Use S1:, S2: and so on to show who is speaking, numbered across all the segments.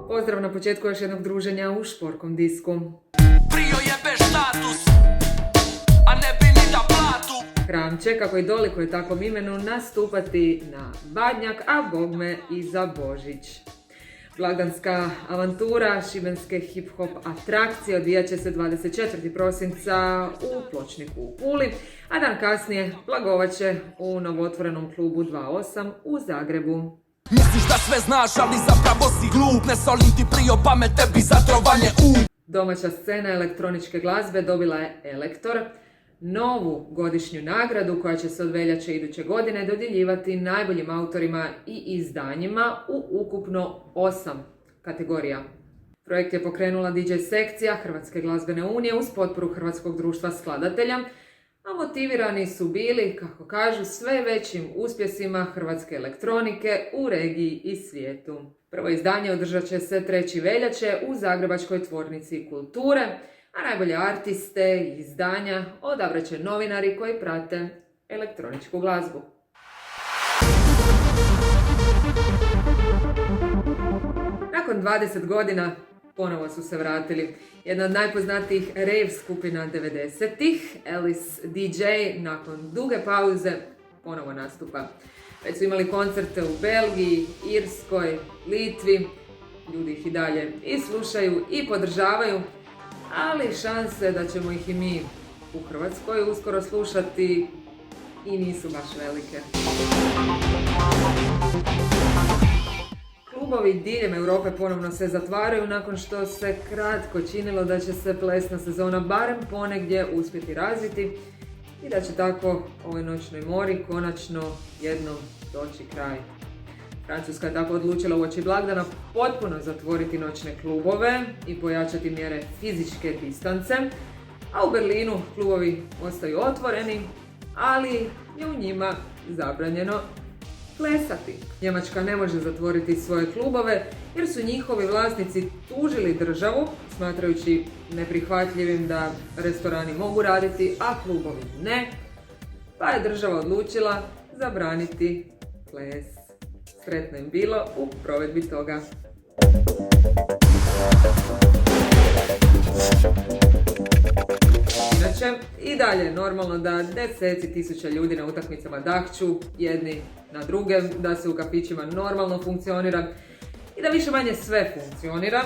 S1: Pozdrav na početku još jednog druženja u Šporkom disku.
S2: Prio jebe status, a ne bi ni da platu.
S1: Hram će, kako i dolikuje takvom imenu, nastupati na Badnjak, a bogme i za Božić. Blagdanska avantura šibenske hip-hop atrakcije odvijat će se 24. prosinca u Pločniku u Puli, a dan kasnije blagovat će u novotvorenom klubu 28 u Zagrebu.
S2: Misliš da sve znaš, ali zapravo si glup. Ne solim ti prio pamet, tebi za trovanje
S1: Domaća scena elektroničke glazbe dobila je Elektor, novu godišnju nagradu koja će se od veljače iduće godine dodjeljivati najboljim autorima i izdanjima u ukupno 8 kategorija. Projekt je pokrenula DJ sekcija Hrvatske glazbene unije uz potporu Hrvatskog društva skladatelja, a motivirani su bili, kako kažu, sve većim uspjesima hrvatske elektronike u regiji i svijetu. Prvo izdanje održat će se 3. veljače u Zagrebačkoj tvornici kulture, a najbolje artiste i izdanja odabrat će novinari koji prate elektroničku glazbu. Nakon 20 godina ponovo su se vratili. Jedna od najpoznatijih rave skupina 90-ih, Alice DJ, nakon duge pauze ponovo nastupa. Već su imali koncerte u Belgiji, Irskoj, Litvi. Ljudi ih i dalje i slušaju i podržavaju, ali šanse da ćemo ih i mi u Hrvatskoj uskoro slušati i nisu baš velike. Klubovi diljem Europe ponovno se zatvaraju nakon što se kratko činilo da će se plesna sezona barem ponegdje uspjeti razviti i da će tako ovoj noćnoj mori konačno jednom doći kraj. Francuska je tako odlučila uoči blagdana potpuno zatvoriti noćne klubove i pojačati mjere fizičke distance, a u Berlinu klubovi ostaju otvoreni, ali je u njima zabranjeno plesati. Njemačka ne može zatvoriti svoje klubove jer su njihovi vlasnici tužili državu, smatrajući neprihvatljivim da restorani mogu raditi, a klubovi ne, pa je država odlučila zabraniti ples. Sretno im bilo u provedbi toga. Inače, i dalje normalno da deseci tisuća ljudi na utakmicama dahću jedni na druge, da se u kafićima normalno funkcionira i da više manje sve funkcionira,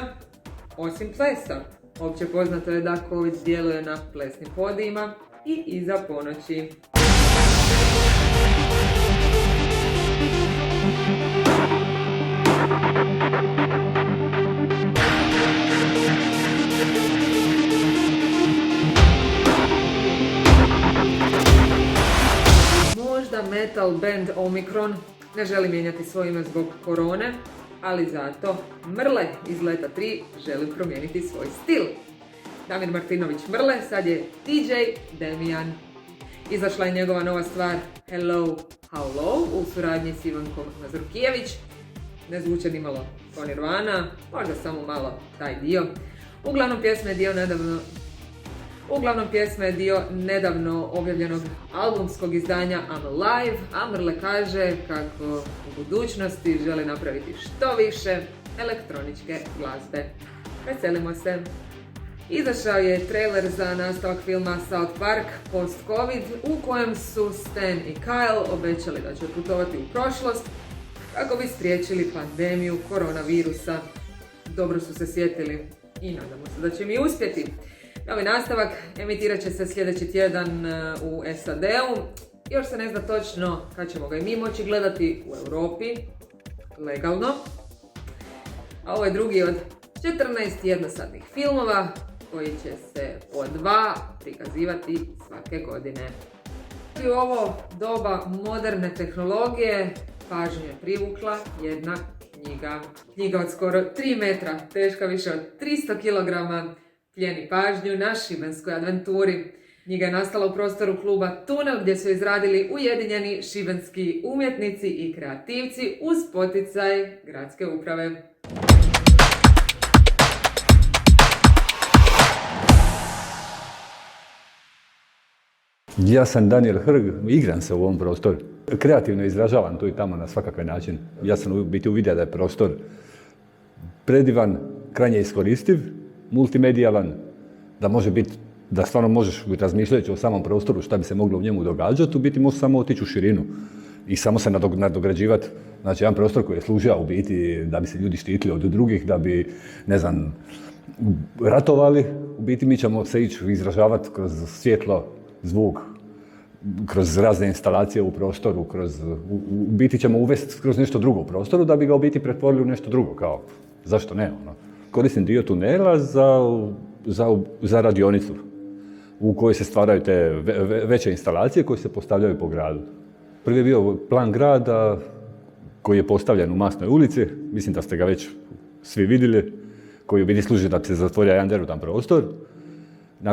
S1: osim plesa. Opće poznato je da COVID djeluje na plesnim podijima i iza ponoći. Možda metal band Omikron ne želi mijenjati svoje ime zbog korone, ali zato Mrle iz Leta 3 želi promijeniti svoj stil. Damir Martinović Mrle sad je DJ Demian. Izašla je njegova nova stvar Hello, How Low u suradnji s Ivankom Mazurkijević. Ne zvuče ni malo kao Nirvana, možda samo malo taj dio. Uglavnom pjesma je dio nedavno objavljenog albumskog izdanja I'm Alive, a Mrle kaže kako u budućnosti želi napraviti što više elektroničke glazbe. Veselimo se! Izašao je trailer za nastavak filma South Park post-Covid u kojem su Stan i Kyle obećali da će putovati u prošlost kako bi spriječili pandemiju koronavirusa. Dobro su se sjetili i nadamo se da će mi uspjeti. Novi nastavak emitirat će se sljedeći tjedan u SAD-u. Još se ne zna točno kad ćemo ga i mi moći gledati u Europi, legalno. A ovo je drugi od 14 jednosatnih filmova koji će se po 2 prikazivati svake godine. I u ovo doba moderne tehnologije pažnju je privukla jedna knjiga. Knjiga od skoro 3 metra, teška više od 300 kg, plijeni pažnju na šibenskoj adventuri. Knjiga je nastala u prostoru kluba Tunel gdje su izradili ujedinjeni šibenski umjetnici i kreativci uz poticaj gradske uprave.
S3: Ja sam Daniel Hrg, igram se u ovom prostoru. Kreativno izražavam tu i tamo na svakakav način. Ja sam u biti uvidio da je prostor predivan, krajnje iskoristiv, multimedijalan, da može biti, da stvarno možeš razmišljajući o samom prostoru šta bi se moglo u njemu događati, u biti može samo otići u širinu i samo se nadograđivati. Znači, jedan prostor koji je služio u biti da bi se ljudi štitili od drugih, da bi, ne znam, ratovali, u biti mi ćemo se ići izražavati kroz svjetlo, zvuk, kroz razne instalacije u prostoru, u biti ćemo uvesti kroz nešto drugo u prostoru da bi ga u biti pretvorili u nešto drugo, kao, zašto ne, ono. Koristim dio tunela za radionicu u kojoj se stvaraju te veće instalacije koje se postavljaju po gradu. Prvi je bio plan grada koji je postavljen u Masnoj ulici, mislim da ste ga već svi vidjeli, koji u biti služi da se zatvori jedan derutan prostor,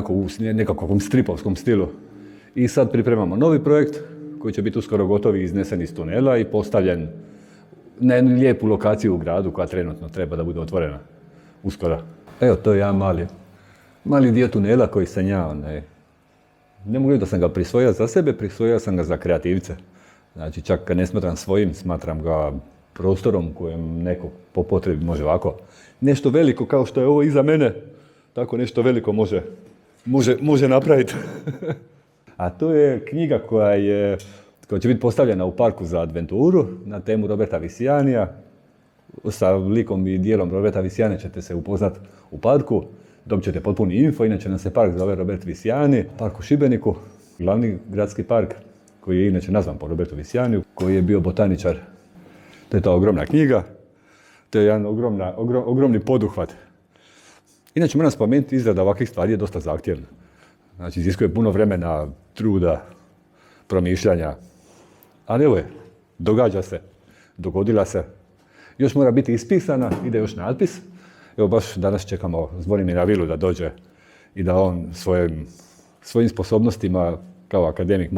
S3: u nekakvom stripovskom stilu. I sad pripremamo novi projekt koji će biti uskoro gotov i iznesen iz tunela i postavljen na jednu lijepu lokaciju u gradu koja trenutno treba da bude otvorena uskoro. Evo, to je jedan mali dio tunela koji sam ja, ne mogu reći da sam ga prisvojio za sebe, prisvojio sam ga za kreativce. Znači, čak kad ne smatram svojim, smatram ga prostorom kojem neko po potrebi može ovako. Nešto veliko kao što je ovo iza mene, tako nešto veliko može napraviti. A to je knjiga koja će biti postavljena u parku za adventuru na temu Roberta Visianija. Sa likom i dijelom Roberta Visianija ćete se upoznat u parku, dobit ćete potpuni info, inače nam se park zove Robert Visiani, park u Šibeniku, glavni gradski park koji je inače nazvan po Robertu Visianiju, koji je bio botaničar. To je ta ogromna knjiga, to je jedan ogromni poduhvat. Inače moram spomenuti, izrada ovakvih stvari je dosta zahtjevna. Znači, iziskuje puno vremena, truda, promišljanja. Ali evo je, događa se, dogodila se. Još mora biti ispisana, ide još natpis. Evo baš danas čekamo Zvonimira Vilu da dođe i da on svojim sposobnostima kao akademik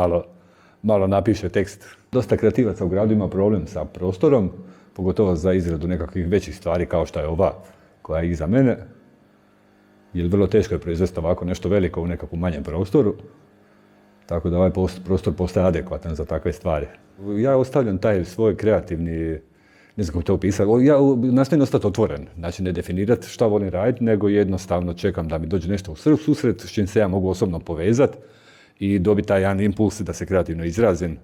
S3: malo napiše tekst. Dosta kreativaca u gradu ima problem sa prostorom, pogotovo za izradu nekakvih većih stvari kao što je ova koja je iza mene. Jer vrlo teško je proizvesti ovako nešto veliko u nekakvom manjem prostoru. Tako da ovaj prostor postaje adekvatan za takve stvari. Ja ostavljam taj svoj kreativni, ne znam kako to opisati, ja nastavim ostati otvoren. Znači ne definirati šta volim raditi, nego jednostavno čekam da mi dođe nešto u susret s čim se ja mogu osobno povezati i dobiti taj jedan impuls da se kreativno izrazim.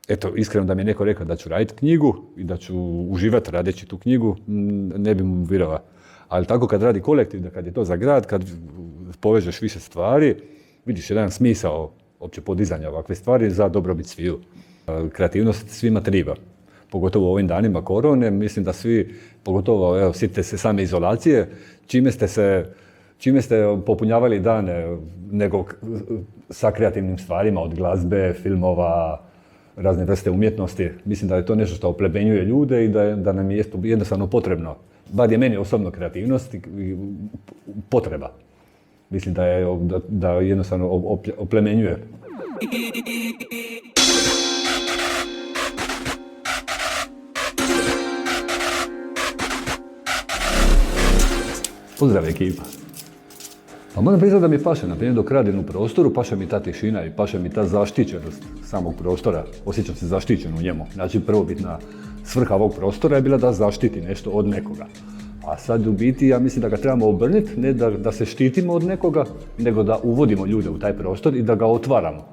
S3: Eto, iskreno da mi je neko rekao da ću raditi knjigu i da ću uživati radeći tu knjigu, ne bi mu vjerovao. Ali tako kad radi kolektiv, da kad je to za grad, kad povežeš više stvari, vidiš jedan smisao opće podizanja ovakve stvari za dobrobit sviju. Kreativnost svima treba. Pogotovo u ovim danima korone, mislim da svi, pogotovo, evo, sjetite se same izolacije, čime ste popunjavali dane nego sa kreativnim stvarima od glazbe, filmova, razne vrste umjetnosti. Mislim da je to nešto što oplemenjuje ljude i da nam je jednostavno potrebno. Bar je meni osobno kreativnost i potreba. Mislim da jednostavno oplemenjuje. Pozdrav ekipa. Pa moram priznati da mi paše, na primjer dok radim u prostoru, paše mi ta tišina i paše mi ta zaštićenost samog prostora. Osjećam se zaštićen u njemu. Znači prvobitna svrha ovog prostora je bila da zaštiti nešto od nekoga. A sad u biti ja mislim da ga trebamo obrniti, ne da se štitimo od nekoga, nego da uvodimo ljude u taj prostor i da ga otvaramo.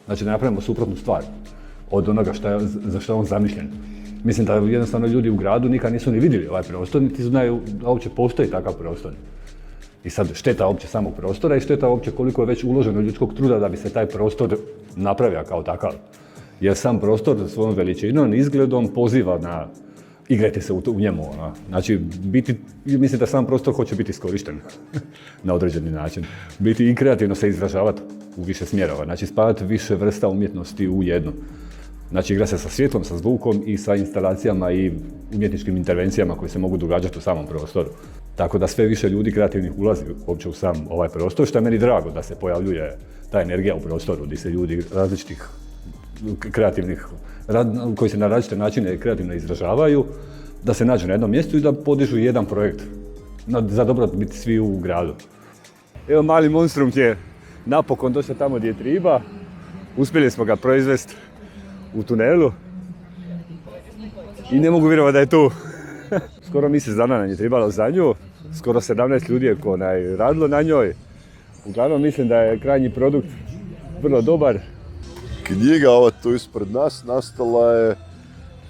S3: Znači da napravimo suprotnu stvar od onoga za što je on zamišljen. Mislim da jednostavno ljudi u gradu nikad nisu ni vidjeli ovaj prostor, niti znaju da uopće postoji takav prostor. I sad šteta uopće samog prostora i šteta uopće koliko je već uloženo ljudskog truda da bi se taj prostor napravio kao takav. Jer sam prostor svojom veličinom, izgledom poziva na igrajte se u njemu. Znači, mislim da sam prostor hoće biti iskorišten na određeni način. Biti i kreativno se izražavati u više smjerova. Znači, spajati više vrsta umjetnosti u jednu. Znači, igra se sa svjetlom, sa zvukom i sa instalacijama i umjetničkim intervencijama koje se mogu događati u samom prostoru. Tako da sve više ljudi kreativnih ulazi uopće u sam ovaj prostor, što je meni drago da se pojavljuje ta energija u prostoru, gdje se ljudi različitih kreativnih, koji se na različite načine kreativno izražavaju, da se nađu na jednom mjestu i da podižu jedan projekt za dobrobit svi u gradu. Evo mali monstrum je napokon došao tamo gdje je treba. Uspjeli smo ga proizvesti u tunelu i ne mogu vjerovati da je tu. Skoro mjesec dana nam je trebalo za nju, skoro 17 ljudi je radilo na njoj. Uglavnom mislim da je krajnji produkt vrlo dobar.
S4: Knjiga ova tu ispred nas nastala je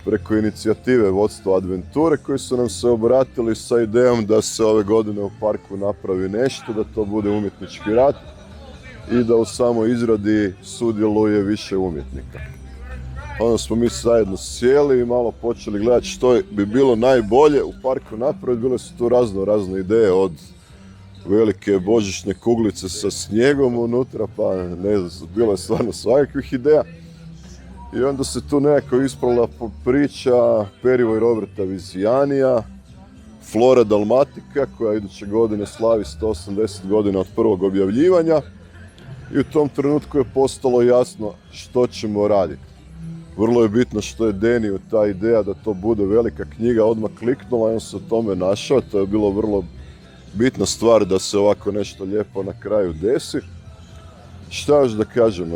S4: preko inicijative vodstva Adventure koji su nam se obratili sa idejom da se ove godine u parku napravi nešto, da to bude umjetnički rad i da u samoj izradi sudjeluje više umjetnika. Onda smo mi zajedno sjeli i malo počeli gledati što bi bilo najbolje u parku napraviti. Bile su tu razne ideje, od velike božićne kuglice sa snijegom unutra, pa ne znam, bilo je stvarno svakakvih ideja. I onda se tu nekako ispravila priča Perivoj Roberta Vizianija, Flora Dalmatica, koja iduće godine slavi 180 godina od prvog objavljivanja. I u tom trenutku je postalo jasno što ćemo raditi. Vrlo je bitno što je Deniju ta ideja da to bude velika knjiga odmah kliknula i on se u tome našao. To je bilo vrlo bitna stvar da se ovako nešto lijepo na kraju desi. Šta još da kažem,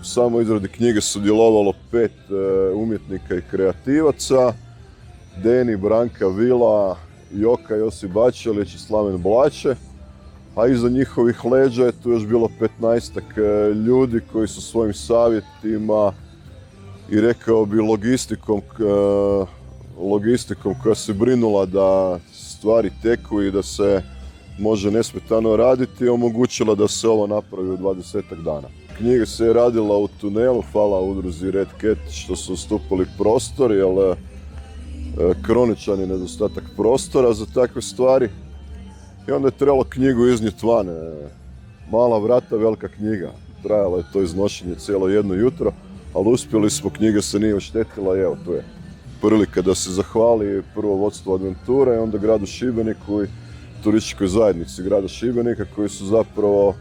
S4: u samoj izradi knjige sudjelovalo 5 umjetnika i kreativaca. Deni, Branka Vila, Joka Josip Bačelić i Slaven Blače. A iza njihovih leđa je tu još bilo 15-ak ljudi koji su svojim savjetima i rekao bi logistikom koja se brinula da stvari teku i da se može nesmetano raditi, omogućila da se ovo napravi u 20-ak dana. Knjiga se je radila u tunelu, hvala udruzi Red Cat što su ustupili prostor, jer kroničan je nedostatak prostora za takve stvari. I onda je trebalo knjigu iznijeti van. Mala vrata, velika knjiga. Trajalo je to iznošenje cijelo jedno jutro, ali uspjeli smo, knjiga se nije oštetila i evo, tu je prilika da se zahvali prvo vodstvo Adventure, onda gradu Šibeniku i turističkoj zajednici grada Šibenika koji su zapravo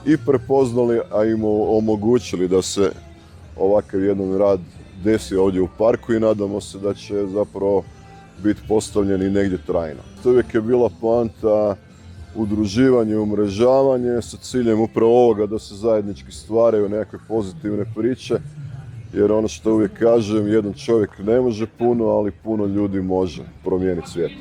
S4: i prepoznali, a im omogućili da se ovakav jedan rad desi ovdje u parku i nadamo se da će zapravo biti postavljen i negdje trajno. To uvijek je bila poanta udruživanje i umrežavanje sa ciljem upravo ovoga da se zajednički stvaraju nekakve pozitivne priče, jer ono što uvijek kažem, jedan čovjek ne može puno, ali puno ljudi može promijeniti svijet.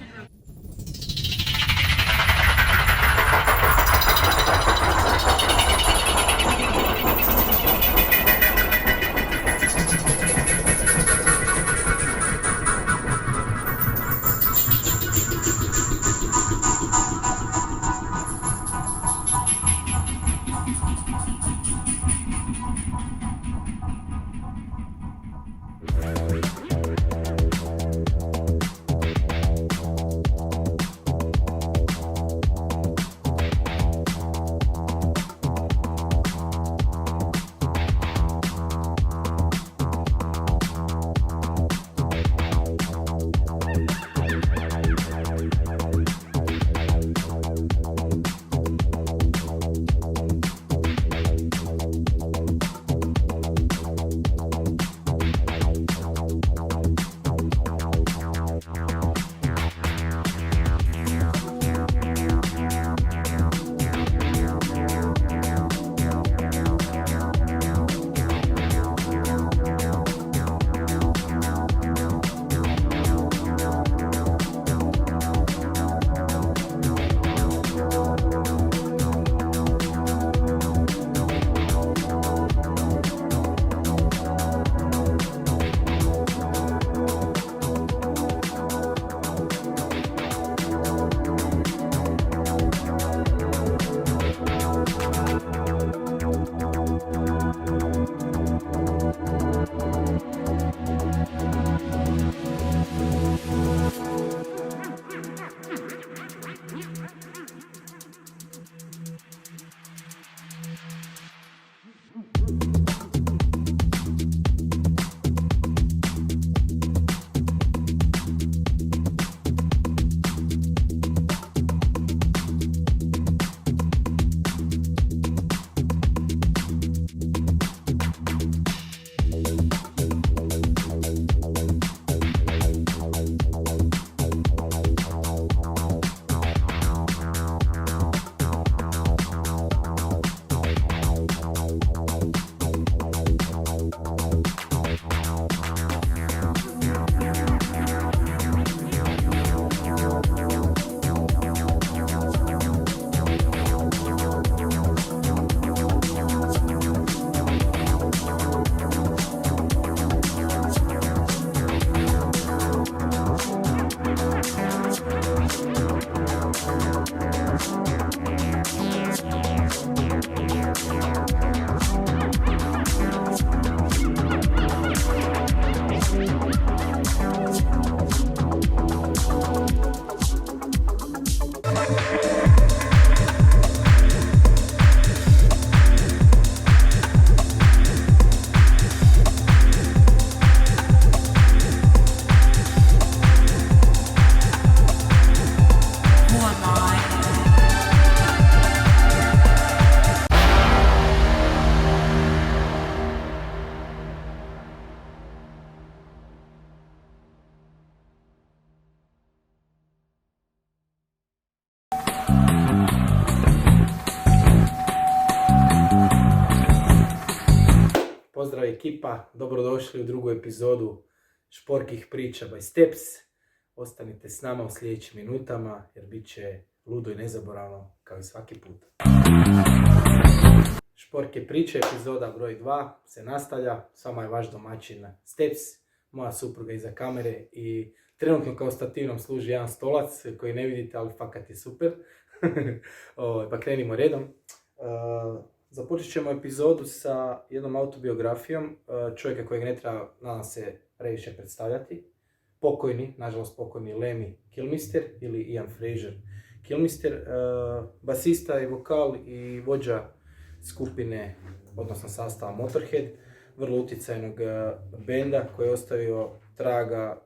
S5: ekipa, dobrodošli u drugu epizodu Šporkih priča by Steps. Ostanite s nama u sljedećim minutama jer bit će ludo i nezaboravno kao i svaki put. Šporke priče, epizoda broj 2 se nastavlja. S vama je vaš domaćin Steps, moja supruga iza kamere i trenutno kao stativnom služi jedan stolac koji ne vidite, ali fakat je super. Pa krenimo redom. Započet ćemo epizodu sa jednom autobiografijom čovjeka kojeg ne treba, nadam se, previše predstavljati. Pokojni, nažalost pokojni Lemmy Kilmister ili Ian Fraser Kilmister, basista i vokal i vođa skupine, odnosno sastava Motorhead, vrlo utjecajnog benda koji je ostavio traga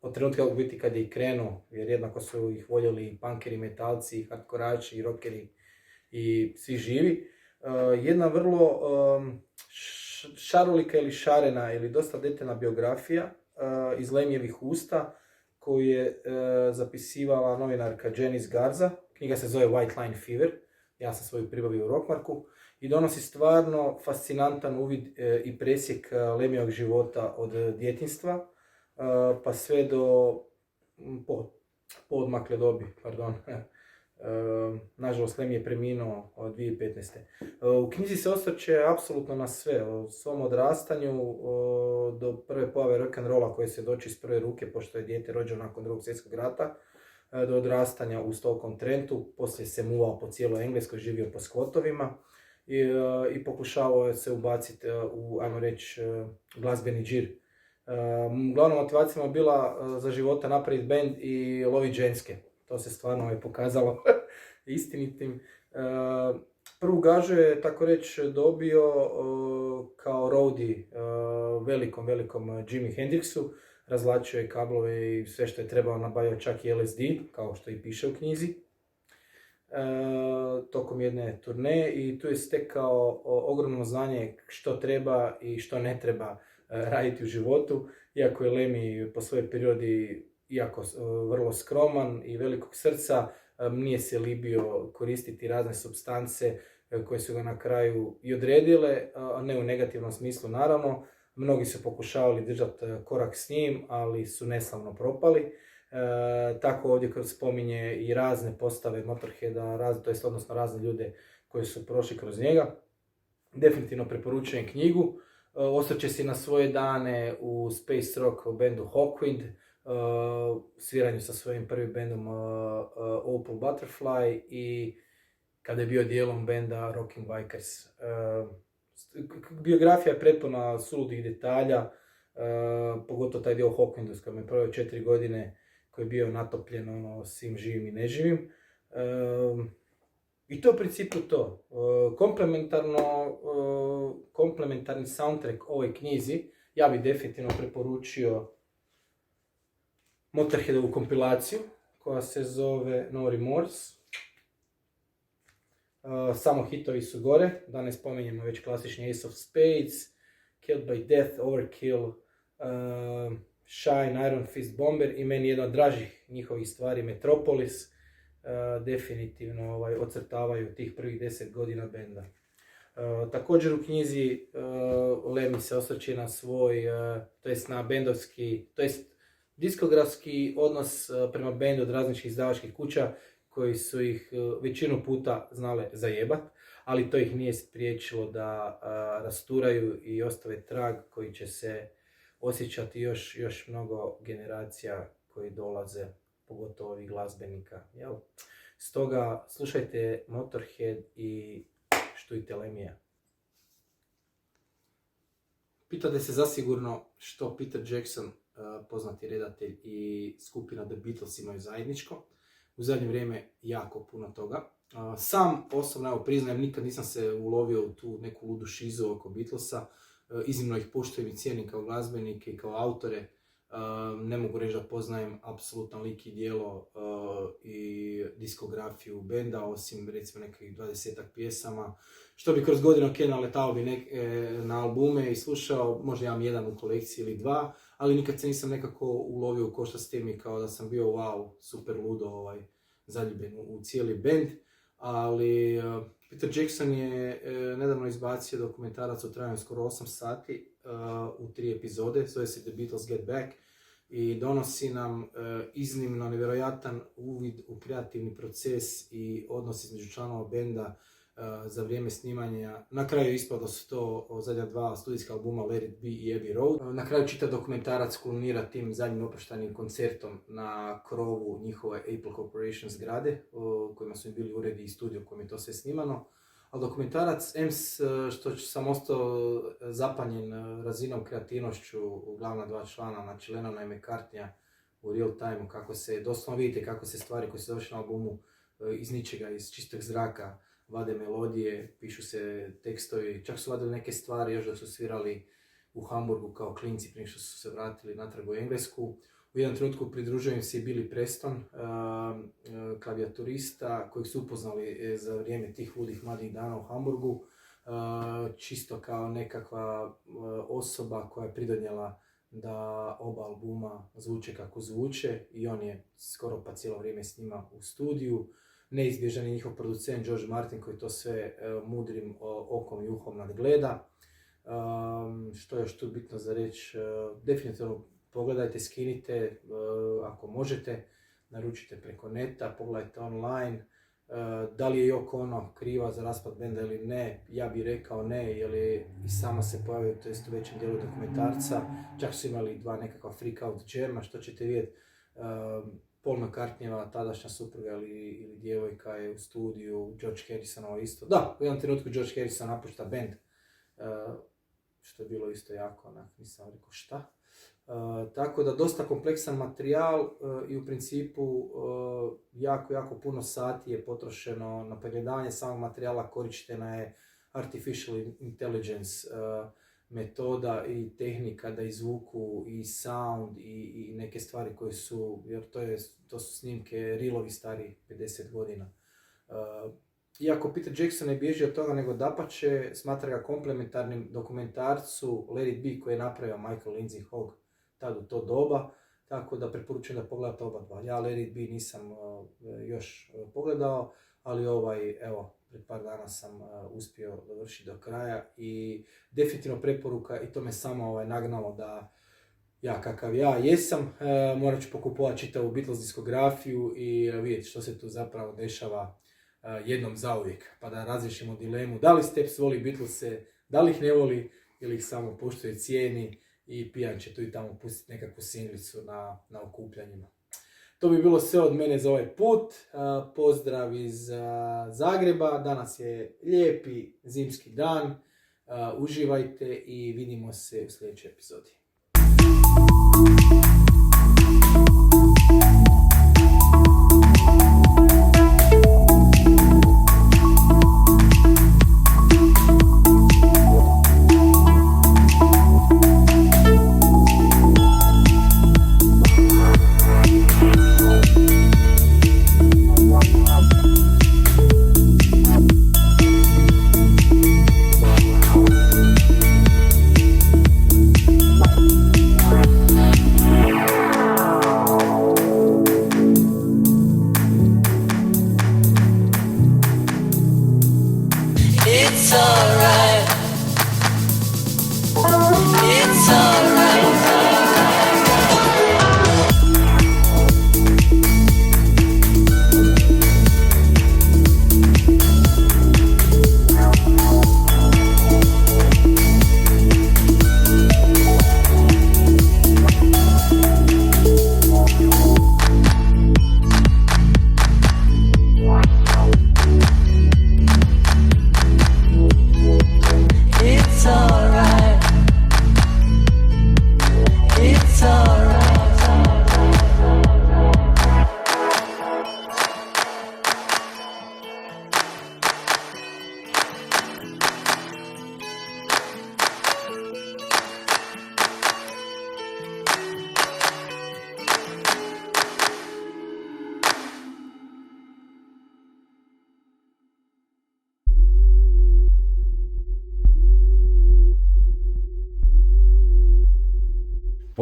S5: od trenutka u biti kad je i krenuo, jer jednako su ih voljeli i punkeri, metalci, i hardkorači, i rockeri i svi živi. Jedna vrlo šarolika ili šarena ili dosta detaljna biografija iz Lemmyjevih usta koju je zapisivala novinarka Janice Garza. Knjiga se zove White Line Fever, ja sam svoju pribavio u Rockmarku i donosi stvarno fascinantan uvid i presjek Lemmyjevog života od djetinjstva pa sve do poodmakle dobi, pardon. Nažalost, Lemmy je preminuo od 2015. U knjizi se osvrće apsolutno na sve, o svom odrastanju do prve pojave rock'n'rolla koje se doći iz prve ruke, pošto je dijete rođeno nakon Drugog svjetskog rata, do odrastanja u Stoke-on-Trentu, poslije se muvao po cijeloj Engleskoj, živio po skvotovima i pokušavao se ubaciti u, ajmo reći, glazbeni džir. Glavna motivacija je bila za života napraviti band i loviti ženske. To se stvarno je pokazalo istinitim. Prvu gažu je, tako reći, dobio kao roadie velikom Jimi Hendrixu. Razvlačio je kablove i sve što je trebao, nabavio čak i LSD, kao što i piše u knjizi. Tokom jedne turneje i tu je stekao ogromno znanje što treba i što ne treba raditi u životu. Iako je Lemmy po svojoj prirodi iako vrlo skroman i velikog srca, nije se libio koristiti razne supstance koje su ga na kraju i odredile, a ne u negativnom smislu naravno. Mnogi su pokušavali držati korak s njim, ali su neslavno propali. Tako ovdje spominje i razne postave Motorheada, odnosno razne ljude koji su prošli kroz njega. Definitivno preporučujem knjigu. Osvrće se na svoje dane u space rock bendu Hawkwind, sviranju sa svojim prvim bendom Opal Butterfly i kada je bio dijelom benda Rocking Bikers. Biografija je prepuna suludih detalja, pogotovo taj dio Hawkwindu s kojim je proveo 4 godine, koji je bio natopljen svim živim i neživim. I to u principu to. Komplementarni soundtrack ovoj knjizi ja bih definitivno preporučio Motorheadovu kompilaciju koja se zove No Remorse. Samo hitovi su gore, da ne spominjemo već klasični Ace of Spades, Killed by Death, Overkill, Shine, Iron Fist Bomber i meni jedna od dražih njihovih stvari Metropolis. Definitivno ocrtavaju tih prvih 10 godina benda. Također u knjizi Lemmy se osvrće na svoj, na bendovski, diskografski odnos prema bendu od različitih izdavačkih kuća koji su ih većinu puta znale zajebat, ali to ih nije spriječilo da rasturaju i ostave trag koji će se osjećati još mnogo generacija koji dolaze, pogotovo ovih glazbenika. Jel? Stoga slušajte Motorhead i štujte Lemmyja. Pitate se zasigurno što Peter Jackson, poznati redatelj i skupina The Beatles imaju zajedničko. U zadnje vrijeme jako puno toga. Sam osobno, priznajem, nikad nisam se ulovio u tu neku ludu šizu oko Beatlesa. Iznimno ih poštujem i cijenim kao glazbenike i kao autore. Ne mogu reći da poznajem apsolutno lik i djelo i diskografiju benda, osim recimo nekih 20-ak pjesama. Što bi kroz godinu naletao bi na albume i slušao, možda imam jedan u kolekciji ili dva, ali nikad se nisam nekako ulovio u koštac s tim i kao da sam bio wow, super ludo zaljubljen u cijeli bend. ali Peter Jackson je nedavno izbacio dokumentarac u trajanju skoro 8 sati u 3 epizode, zove se The Beatles Get Back i donosi nam iznimno nevjerojatan uvid u kreativni proces i odnos između članova benda za vrijeme snimanja. Na kraju je ispalo da su to zadnja 2 studijska albuma Let It Be i Abbey Road. Na kraju čitav dokumentarac kulminira tim zadnjim oproštajnim koncertom na krovu njihove Apple Corporation zgrade, kojima su im bili uredi i studio u kojem je to sve snimano. Ali dokumentarac, što sam ostao zapanjen razinom kreativnošću glavna 2 člana, znači Lennona i McCartneya u real time, kako se, doslovno vidite kako se stvari koje se završe na albumu iz ničega, iz čistog zraka, vade melodije, pišu se tekstovi, čak su vadili neke stvari još da su svirali u Hamburgu kao klinci prije što su se vratili natrag u Englesku. U jednom trenutku pridružujem se i Billy Preston, klavijaturista kojeg su upoznali za vrijeme tih ludih mladih dana u Hamburgu, čisto kao nekakva osoba koja je pridonijela da oba albuma zvuče kako zvuče i on je skoro pa cijelo vrijeme s njima u studiju. Neizbježan je njihov producent George Martin koji to sve mudrim okom i uhom nadgleda. Što je još tu bitno za reći, definitivno pogledajte, skinite ako možete, naručite preko neta, pogledajte online. Da li je Yoko Ono kriva za raspad benda ili ne, ja bih rekao ne, jer je i sama se pojavio, to jest u većem dijelu dokumentarca, čak su imali 2 nekakva freak out jama, što ćete vidjeti. Paul McCartneyeva, tadašnja supruga ili djevojka je u studiju, George Harrisonova isto. Da, u jednom trenutku George Harrison napušta band, što je bilo isto jako, nisam rekao šta. Tako da dosta kompleksan materijal i u principu jako puno sati je potrošeno na pregledavanje samog materijala, korištena je artificial intelligence metoda i tehnika da izvuku i sound i neke stvari koje su, jer to su snimke reelovi stari 50 godina. Iako Peter Jackson ne bježi od toga, nego dapače, smatra ga komplementarnim dokumentarcu Let It Be koji je napravio Michael Lindsay Hogg tad u to doba, tako da preporučujem da pogledate oba 2. Ja Let It Be nisam još pogledao, ali evo, pred par dana sam uspio dovršiti do kraja i definitivno preporuka i to me samo nagnalo da ja kakav ja jesam, morat ću pokupovati čitavu Beatles diskografiju i vidjeti što se tu zapravo dešava jednom zauvijek, pa da razriješimo dilemu da li Steps voli Beatlese, da li ih ne voli ili ih samo poštuje, cijeni i pijan će tu i tamo pustiti nekakvu singlicu na okupljanjima. To bi bilo sve od mene za ovaj put. Pozdrav iz Zagreba. Danas je lijepi zimski dan. Uživajte i vidimo se u sljedećoj epizodi.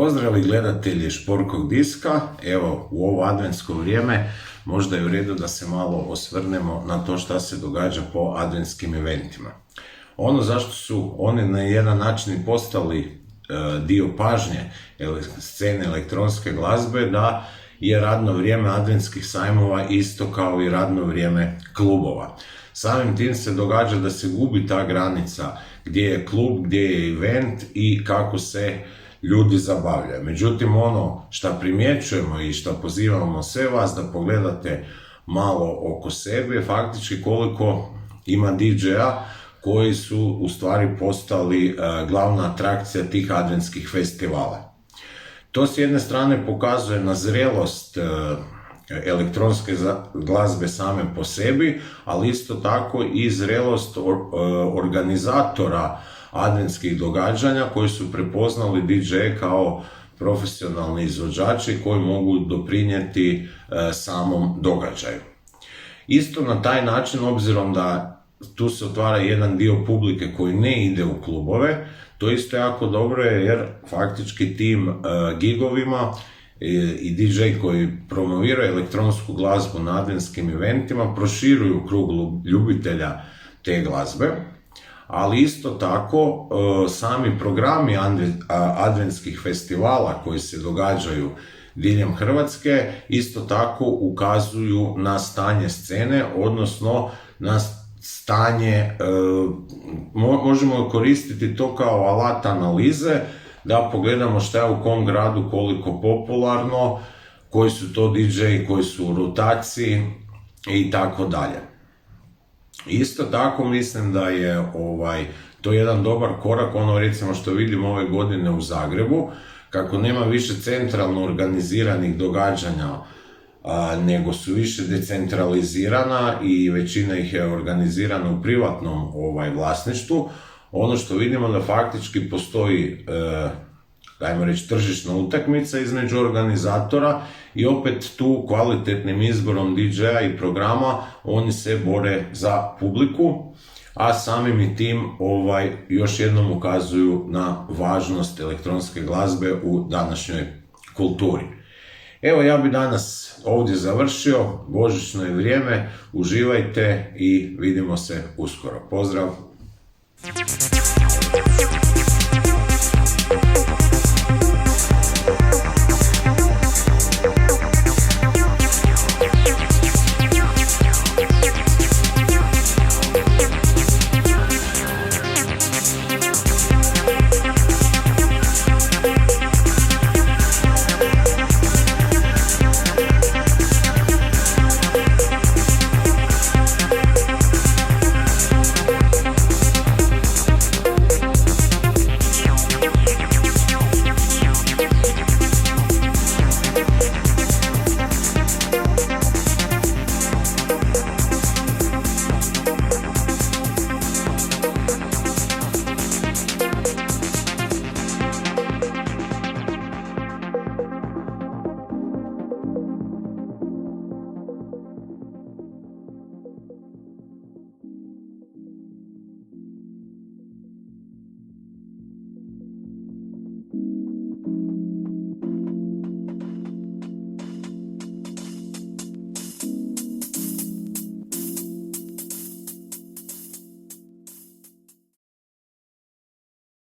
S6: Pozdrav i gledatelji Šporkog diska. Evo, u ovo adventsko vrijeme možda je u redu da se malo osvrnemo na to šta se događa po adventskim eventima. Ono zašto su oni na jedan način postali dio pažnje scene elektronske glazbe, da je radno vrijeme adventskih sajmova isto kao i radno vrijeme klubova. Samim tim se događa da se gubi ta granica gdje je klub, gdje je event i kako se ljudi zabavljaju. Međutim, ono što primjećujemo i što pozivamo sve vas da pogledate malo oko sebe je faktički koliko ima DJ-a koji su u stvari postali glavna atrakcija tih adventskih festivala. To s jedne strane pokazuje na zrelost elektronske glazbe same po sebi, ali isto tako i zrelost organizatora adventskih događanja koji su prepoznali DJ kao profesionalni izvođači koji mogu doprinijeti samom događaju. Isto na taj način, obzirom da tu se otvara jedan dio publike koji ne ide u klubove, to isto jako dobro je jer faktički tim gigovima i DJ koji promoviraju elektronsku glazbu na adventskim eventima proširuju krug ljubitelja te glazbe, ali isto tako sami programi adventskih festivala koji se događaju diljem Hrvatske isto tako ukazuju na stanje scene, odnosno na stanje, možemo koristiti to kao alat analize, da pogledamo šta je u kom gradu koliko popularno, koji su to DJ-i, koji su u rotaciji i tako dalje. Isto tako mislim da je to jedan dobar korak, ono recimo što vidimo ove godine u Zagrebu, kako nema više centralno organiziranih događanja, nego su više decentralizirana i većina ih je organizirana u privatnom vlasništvu. Ono što vidimo da faktički postoji, ajmo reći, tržišna utakmica između organizatora i opet tu kvalitetnim izborom DJ-a i programa oni se bore za publiku, a samim i tim još jednom ukazuju na važnost elektronske glazbe u današnjoj kulturi. Evo, ja bi danas ovdje završio, božićno je vrijeme, uživajte i vidimo se uskoro. Pozdrav!